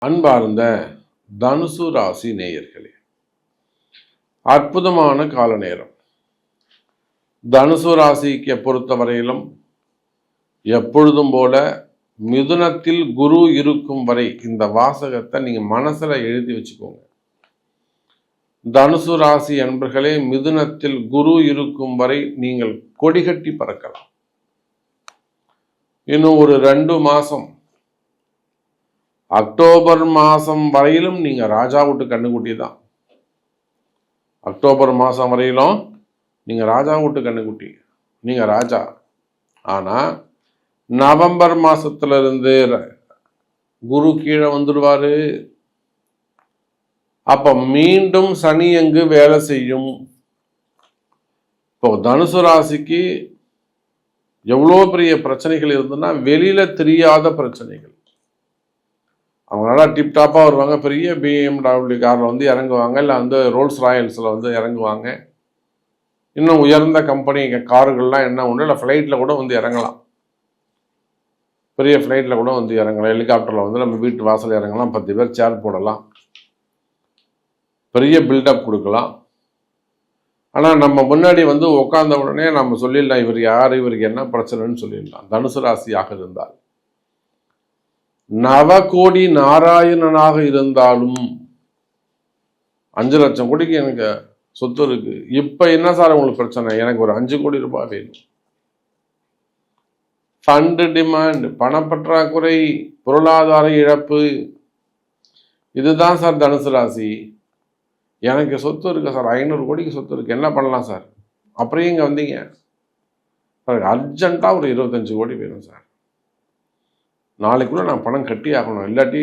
அன்பார்ந்த தனுசு ராசி நேயர்களே, அற்புதமான கால நேரம். தனுசு ராசிக்கு பொறுத்தவரையிலும் எப்பொழுதும் போல மிதுனத்தில் குரு இருக்கும் வரை இந்த வாசகத்தை நீங்க மனசுல எழுதி வச்சுக்கோங்க. தனுசு ராசி அன்பர்களே, மிதுனத்தில் குரு இருக்கும் வரை நீங்கள் கொடிகட்டி பறக்கலாம். இன்னும் ஒரு 2 மாசம், அக்டோபர் மாதம் வரையிலும் நீங்கள் ராஜா வீட்டு கண்ணுக்குட்டி தான். அக்டோபர் மாதம் வரையிலும் நீங்கள் ராஜா வீட்டு கண்ணுக்குட்டி, நீங்கள் ராஜா. ஆனால் நவம்பர் மாதத்துலேருந்து குரு கீழே வந்துடுவார். அப்போ மீண்டும் சனி எங்கு வேலை செய்யும். இப்போ தனுசு ராசிக்கு எவ்வளோ பெரிய பிரச்சனைகள் இருந்ததுன்னா வெளியில் தெரியாத பிரச்சனைகள். அவங்க நல்லா டிப்டாப்பாக வருவாங்க, பெரிய BMW காரில் வந்து இறங்குவாங்க, இல்லை வந்து ரோல்ஸ் ராயல்ஸில் வந்து இறங்குவாங்க. இன்னும் உயர்ந்த கம்பெனி கார்கள்லாம் என்ன ஒன்று, இல்லை ஃப்ளைட்டில் கூட வந்து இறங்கலாம், பெரிய ஃப்ளைட்டில் கூட வந்து இறங்கலாம், ஹெலிகாப்டரில் வந்து நம்ம வீட்டு வாசல் இறங்கலாம், 10 பேர் சேர் போடலாம், பெரிய பில்டப் கொடுக்கலாம். ஆனால் நம்ம முன்னாடி வந்து உட்கார்ந்த உடனே நம்ம சொல்லிடலாம் இவர் யார், இவருக்கு என்ன பிரச்சனைன்னு சொல்லிடலாம். தனுசு ராசியாக இருந்தால், நவகோடி நாராயணனாக இருந்தாலும் 5 லட்சம் கோடிக்கு எனக்கு சொத்து இருக்கு, இப்ப என்ன சார் உங்களுக்கு பிரச்சனை, எனக்கு ஒரு 5 கோடி ரூபாய் வேணும். ஃபண்டு டிமாண்ட், பணப்பற்றாக்குறை, பொருளாதார இழப்பு, இதுதான் சார் தனுசு ராசி. எனக்கு சொத்து இருக்கு சார், 500 கோடிக்கு சொத்து இருக்கு, என்ன பண்ணலாம் சார்? அப்புறம் இங்க வந்தீங்க, அர்ஜென்ட்டா ஒரு 25 கோடி வேணும் சார், நாளைக்குள்ள நான் பணம் கட்டி ஆகணும், இல்லாட்டி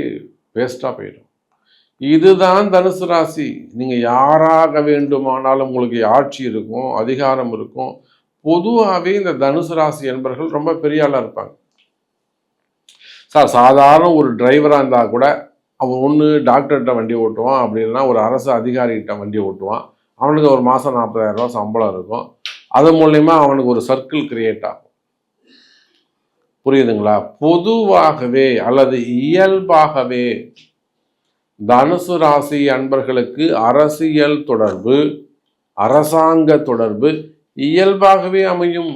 வேஸ்டா போயிடும். இதுதான் தனுசு ராசி. நீங்க யாராக வேண்டுமானாலும் உங்களுக்கு ஆட்சி இருக்கும், அதிகாரம் இருக்கும். பொதுவாகவே இந்த தனுசு ராசி என்பவர்கள் ரொம்ப பெரிய ஆளா இருப்பாங்க சார். சாதாரண ஒரு டிரைவரா இருந்தா கூட அவன் ஒன்று டாக்டர்கிட்ட வண்டி ஓட்டுவான், அப்படி இல்லைன்னா ஒரு அரசு அதிகாரிகிட்ட வண்டி ஓட்டுவான். அவனுக்கு ஒரு மாதம் 40,000 ரூபா சம்பளம் இருக்கும். அது மூலயமா அவனுக்கு ஒரு சர்க்கிள் கிரியேட் ஆகும். புரியுதுங்களா? பொதுவாகவே அல்லது இயல்பாகவே தனுசு ராசி அன்பர்களுக்கு அரசியல் தொடர்பு, அரசாங்க தொடர்பு இயல்பாகவே அமையும்.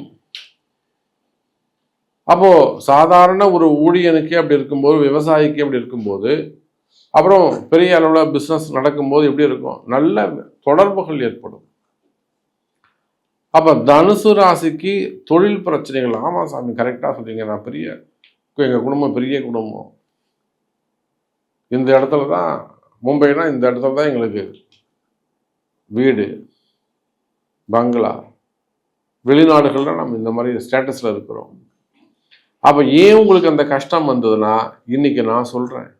அப்போ சாதாரண ஒரு ஊழியனுக்கு அப்படி இருக்கும்போது, விவசாயிக்கு அப்படி இருக்கும்போது, அப்புறம் பெரிய அளவில் பிஸ்னஸ் நடக்கும்போது எப்படி இருக்கும், நல்ல தொடர்புகள் ஏற்படும். அப்ப தனுசு ராசிக்கு தொழில் பிரச்சனைகள், ஆமா சாமி கரெக்டா சொல்றீங்க, நான் எங்க குடும்பம் பெரிய குடும்பம், இந்த இடத்துல தான், மும்பைனா இந்த இடத்துல தான் எங்களுக்கு வீடு பங்களா, வெளிநாடுகள்ல நம்ம இந்த மாதிரி ஸ்டேட்டஸ்ல இருக்கிறோம். அப்ப ஏன் உங்களுக்கு அந்த கஷ்டம் வந்ததுன்னா, இன்னைக்கு நான் சொல்றேன்,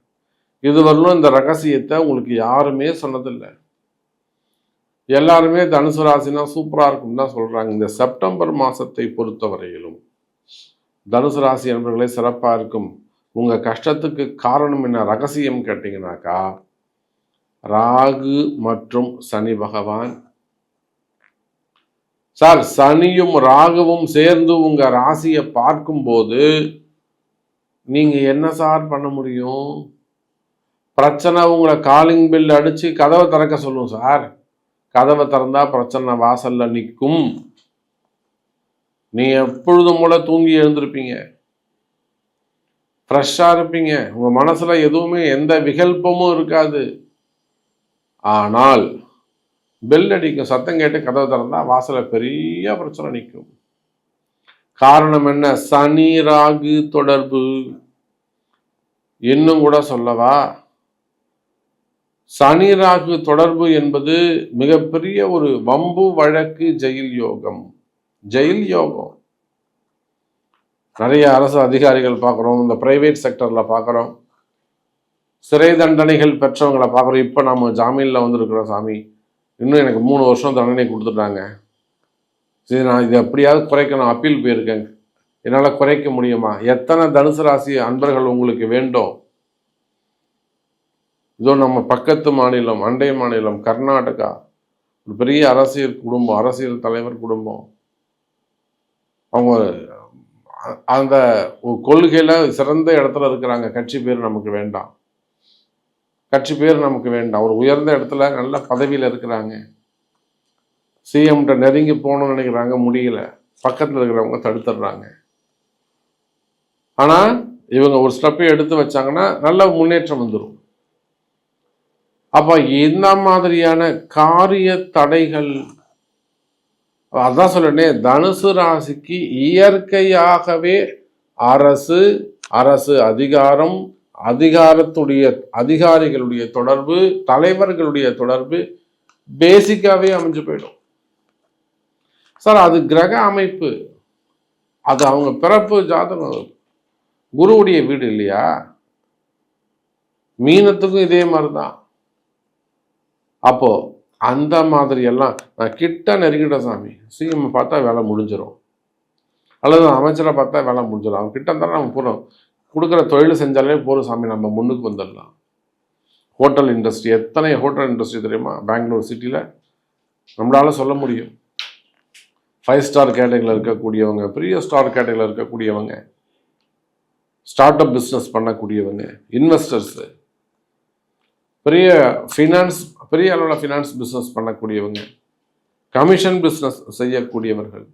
இதுவரையிலும் இந்த ரகசியத்தை உங்களுக்கு யாருமே சொன்னதில்லை. எல்லாருமே தனுசு ராசினா சூப்பரா இருக்கும் தான் சொல்றாங்க. இந்த செப்டம்பர் மாசத்தை பொறுத்தவரையிலும் தனுசு ராசி என்பவர்களே சிறப்பா இருக்கும். உங்க கஷ்டத்துக்கு காரணம் என்ன, ரகசியம் கேட்டீங்கன்னாக்கா, ராகு மற்றும் சனி பகவான். சார், சனியும் ராகுவும் சேர்ந்து உங்க ராசியை பார்க்கும்போது நீங்க என்ன சார் பண்ண முடியும்? பிரச்சனை உங்களை காலிங் பில் அடிச்சு கதவை திறக்க சொல்லும் சார். கதவை திறந்தா பிரச்சனை வாசல்ல நிற்கும். நீ எப்பொழுதும் போல தூங்கி எழுந்திருப்பீங்க, ஃப்ரெஷ்ஷா இருப்பீங்க, உங்க மனசுல எதுவுமே எந்த விகல்பமும் இருக்காது. ஆனால் பெல் அடிக்கும், சத்தம் கேட்டு கதவை திறந்தா வாசல்ல பெரிய பிரச்சனை நிற்கும். காரணம் என்ன? சனி ராகு தொடர்பு. இன்னும் கூட சொல்லவா, சனி ராகு தொடர்பு என்பது மிகப்பெரிய ஒரு வம்பு வழக்கு ஜெயில் யோகம். ஜெயில் யோகம் நிறைய அரசு அதிகாரிகள் பார்க்குறோம், இந்த பிரைவேட் செக்டர்ல பார்க்குறோம், சிறை தண்டனைகள் பெற்றவங்களை பார்க்குறோம். இப்போ நம்ம ஜாமீன்ல வந்துருக்கிறோம், சாமி இன்னும் எனக்கு 3 வருஷம் தண்டனை கொடுத்துட்டாங்க, சரி நான் இதை எப்படியாவது குறைக்கணும், அப்பீல் போயிருக்கேன், என்னால் குறைக்க முடியுமா? எத்தனை தனுசு ராசி அன்பர்கள் உங்களுக்கு வேண்டும்? இதோ நம்ம பக்கத்து மாநிலம், அண்டை மாநிலம் கர்நாடகா, ஒரு பெரிய அரசியல் குடும்பம், அரசியல் தலைவர் குடும்பம். அவங்க அந்த கொள்கையில சிறந்த இடத்துல இருக்கிறாங்க, கட்சி பேர் நமக்கு வேண்டாம். கட்சி பேர் நமக்கு வேண்டாம். ஒரு உயர்ந்த இடத்துல நல்ல பதவியில் இருக்கிறாங்க, சிஎம்கிட்ட நெருங்கி போகணும்னு நினைக்கிறாங்க, முடியல, பக்கத்தில் இருக்கிறவங்க தடுத்துடுறாங்க. ஆனால் இவங்க ஒரு ஸ்டெப்பை எடுத்து வச்சாங்கன்னா நல்ல முன்னேற்றம் வந்துடும். அப்போ இந்த மாதிரியான காரிய தடைகள், அதான் சொல்லனே, தனுசு ராசிக்கு இயற்கையாகவே அரசு அதிகாரம், அதிகாரிகளுடைய தொடர்பு, தலைவர்களுடைய தொடர்பு பேசிக்காவே அமைஞ்சு போயிடும் சார். அது கிரக அமைப்பு, அது அவங்க பிறப்பு ஜாதகம், குருவுடைய வீடு இல்லையா. மீனத்துக்கும் இதே மாதிரிதான். அப்போ அந்த மாதிரி எல்லாம் நான் கிட்ட நெருங்கிட்ட சாமி, சிஎம் பார்த்தா வேலை முடிஞ்சிடும், அல்லது அமைச்சரை பார்த்தா வேலை முடிஞ்சிடும், அவங்க கிட்ட இருந்தாலும் நம்ம போகிறோம், கொடுக்குற தொழில் செஞ்சாலே போகிற சாமி, நம்ம முன்னுக்கு வந்துடலாம். ஹோட்டல் இண்டஸ்ட்ரி, எத்தனை ஹோட்டல் இண்டஸ்ட்ரி தெரியுமா பெங்களூர் சிட்டியில், நம்மளால சொல்ல முடியும். 5 ஸ்டார் கேட்டகரியில் இருக்கக்கூடியவங்க, பெரிய ஸ்டார் கேட்டகரியில் இருக்கக்கூடியவங்க, ஸ்டார்ட் அப் பிஸ்னஸ் பண்ணக்கூடியவங்க, இன்வெஸ்டர்ஸு, பெரிய ஃபினான்ஸ், பெரிய அளவில் ஃபினான்ஸ் பிஸ்னஸ் பண்ணக்கூடியவங்க, கமிஷன் பிஸ்னஸ் செய்யக்கூடியவர்கள்.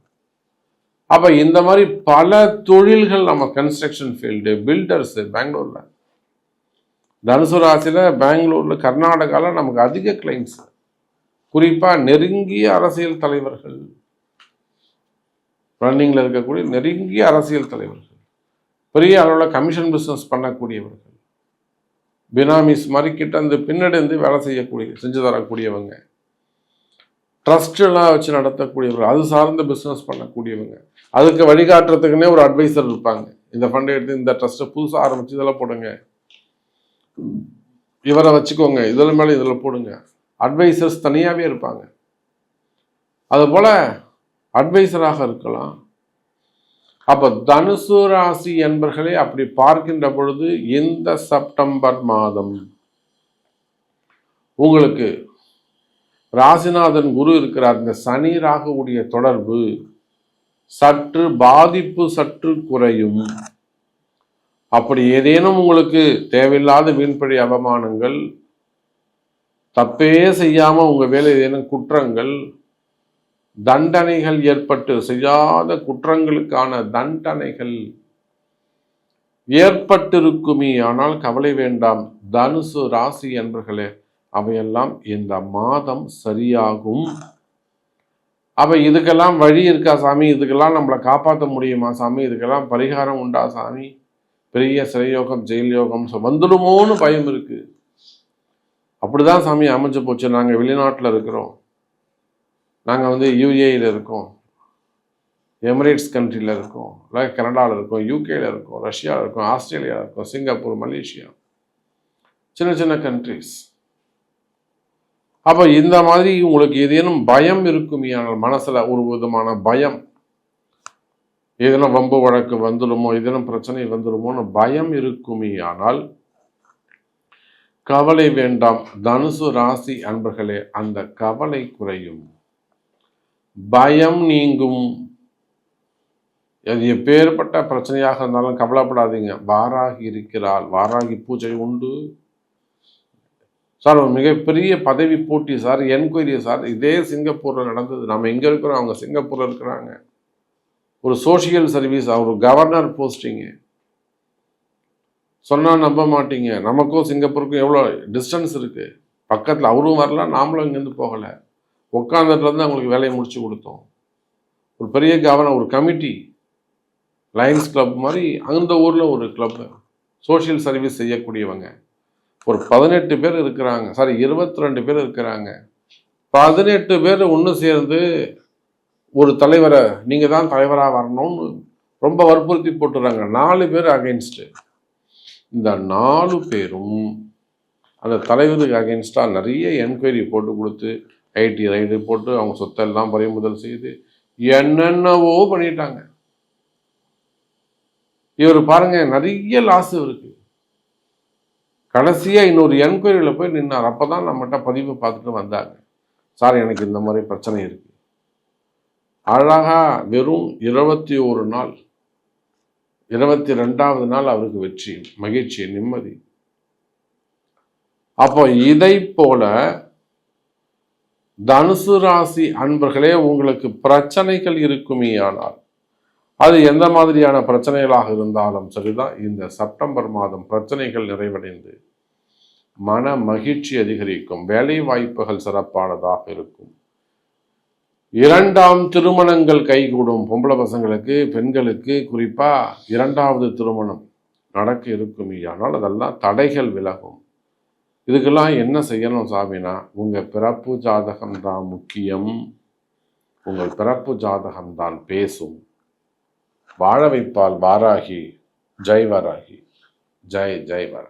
அப்போ இந்த மாதிரி பல தொழில்கள், நம்ம கன்ஸ்ட்ரக்ஷன் ஃபீல்டு, பில்டர்ஸு பெங்களூரில், தனுசு ராசியில், பெங்களூரில், கர்நாடகாவில் நமக்கு அதிக கிளைண்ட்ஸ். குறிப்பாக நெருங்கிய அரசியல் தலைவர்கள், ரன்னிங்கில் இருக்கக்கூடிய நெருங்கிய அரசியல் தலைவர்கள், பெரிய அளவில் கமிஷன் பிஸ்னஸ் பண்ணக்கூடியவர்கள், பினாமிஸ் மாதிரி கிட்ட இருந்து பின்னடைந்து வேலை செஞ்சு தரக்கூடியவங்க, ட்ரஸ்டெல்லாம் வச்சு நடத்தக்கூடியவர்கள், அது சார்ந்த பிஸ்னஸ் பண்ணக்கூடியவங்க, அதுக்கு வழிகாட்டுறதுக்குன்னே ஒரு அட்வைசர் இருப்பாங்க. இந்த ஃபண்டை எடுத்து இந்த ட்ரஸ்ட்டை புதுசாக ஆரம்பிச்சு இதெல்லாம் போடுங்க, இவரை வச்சுக்கோங்க, இதில் மேலே இதில் போடுங்க, அட்வைசர்ஸ் தனியாகவே இருப்பாங்க. அதுபோல் அட்வைசராக இருக்கலாம். அப்போ தனுசு ராசி என்பர்களே அப்படி பார்க்கின்ற பொழுது இந்த செப்டம்பர் மாதம் உங்களுக்கு ராசிநாதன் குரு இருக்கிறார். இந்த சனி ராகுவுடைய தொடர்பு சற்று பாதிப்பு சற்று குறையும். அப்படி ஏதேனும் உங்களுக்கு தேவையில்லாத வீண்பழி அவமானங்கள், தப்பே செய்யாம உங்க வேலை ஏதேனும் குற்றங்கள், தண்டனைகள் ஏற்பட்டு, செய்யாத குற்றங்களுக்கான தண்டனைகள் ஏற்பட்டிருக்குமே, ஆனால் கவலை வேண்டாம் தனுசு ராசி என்பர்களே, அவையெல்லாம் இந்த மாதம் சரியாகும். அப்ப இதுக்கெல்லாம் வழி இருக்கா சாமி, இதுக்கெல்லாம் நம்மளை காப்பாற்ற முடியுமா சாமி, இதுக்கெல்லாம் பரிகாரம் உண்டா சாமி, பெரிய சிறையோகம் ஜெயில் யோகம் வந்துடுமோன்னு பயம் இருக்கு. அப்படிதான் சாமி அமைஞ்சு போச்சு. நாங்க வெளிநாட்டில் இருக்கிறோம், நாங்கள் யூஏயில் இருக்கோம், எமிரேட்ஸ் கண்ட்ரியில் இருக்கோம், இல்லை கனடாவில் இருக்கோம், யூகேயில் இருக்கோம், ரஷ்யாவில் இருக்கோம், ஆஸ்திரேலியாவில் இருக்கோம், சிங்கப்பூர், மலேசியா, சின்ன சின்ன கண்ட்ரிஸ். அப்போ இந்த மாதிரி உங்களுக்கு ஏதேனும் பயம் இருக்குமே, ஆனால் மனசில் ஒரு விதமான பயம், ஏதேனும் வம்பு வழக்கு வந்துடுமோ, ஏதேனும் பிரச்சனை வந்துடுமோன்னு பயம் இருக்குமே, ஆனால் கவலை வேண்டாம் தனுசு ராசி அன்பர்களே, அந்த கவலை குறையும், பயம் நீங்கும். அது எப்பேற்பட்ட பிரச்சனையாக இருந்தாலும் கவலைப்படாதீங்க, வாராகி இருக்கிறாள், வாராகி பூஜை உண்டு சார். ஒரு மிகப்பெரிய பதவி போட்டி சார், என்கொயரி சார், இதே சிங்கப்பூரில் நடந்தது. நம்ம எங்கே இருக்கிறோம், அவங்க சிங்கப்பூரில் இருக்கிறாங்க. ஒரு சோஷியல் சர்வீஸ், ஒரு கவர்னர் போஸ்டிங்கு. சொன்னால் நம்ப மாட்டீங்க, நமக்கும் சிங்கப்பூருக்கும் எவ்வளோ டிஸ்டன்ஸ் இருக்குது, பக்கத்தில். அவரும் வரல, நாமளும் இங்கேருந்து போகலை, உட்காந்துட்டு அவங்களுக்கு வேலையை முடிச்சு கொடுத்தோம். ஒரு பெரிய கவர்னர், ஒரு கமிட்டி, லயன்ஸ் கிளப் மாதிரி அந்த ஊரில் ஒரு கிளப், சோஷியல் சர்வீஸ் செய்யக்கூடியவங்க ஒரு 18 பேர் இருக்கிறாங்க, சாரி 22 பேர் இருக்கிறாங்க. 18 பேர் ஒன்று சேர்ந்து ஒரு தலைவரை, நீங்கள் தான் தலைவராக வரணும்னு ரொம்ப வற்புறுத்தி போட்டுறாங்க. 4 பேர் அகெயின்ஸ்டு. இந்த 4 பேரும் அந்த தலைவருக்கு அகெயின்ஸ்டாக நிறைய என்கொயரி போட்டு கொடுத்து, ஐடி ரைடு போட்டு, அவங்க சொத்தெல்லாம் பறிமுதல் செய்து என்னென்னவோ பண்ணிட்டாங்க. இவர் பாருங்க, நிறைய லாஸ் இருக்கு. கடைசியா இன்னொரு என்கொயரியில் போய் நின்னார். அப்பதான் நம்மகிட்ட பதிவு பார்த்துட்டு வந்தாங்க, சார் எனக்கு இந்த மாதிரி பிரச்சனை இருக்கு. அழகா வெறும் 21 நாள், 22வது நாள் அவருக்கு வெற்றி, மகிழ்ச்சி, நிம்மதி. அப்போ இதை போல தனுசு ராசி அன்பர்களே, உங்களுக்கு பிரச்சனைகள் இருக்குமே ஆனால் அது எந்த மாதிரியான பிரச்சனைகளாக இருந்தாலும் சரிதான், இந்த செப்டம்பர் மாதம் பிரச்சனைகள் நிறைவடைந்து மன மகிழ்ச்சி அதிகரிக்கும், வேலை வாய்ப்புகள் சிறப்பானதாக இருக்கும், இரண்டாம் திருமணங்கள் கைகூடும். பொம்பளை பசங்களுக்கு, பெண்களுக்கு குறிப்பா இரண்டாவது திருமணம் நடக்க இருக்குமே ஆனால் அதெல்லாம் தடைகள் விலகும். இதுக்கெல்லாம் என்ன செய்யணும் சாமினா, உங்கள் பிறப்பு ஜாதகம் தான் முக்கியம். உங்கள் பிறப்பு ஜாதகம் தான் பேசும். வாழ வைப்பால் வாராகி. ஜெய் வராகி. ஜெய் ஜெய் வராகி.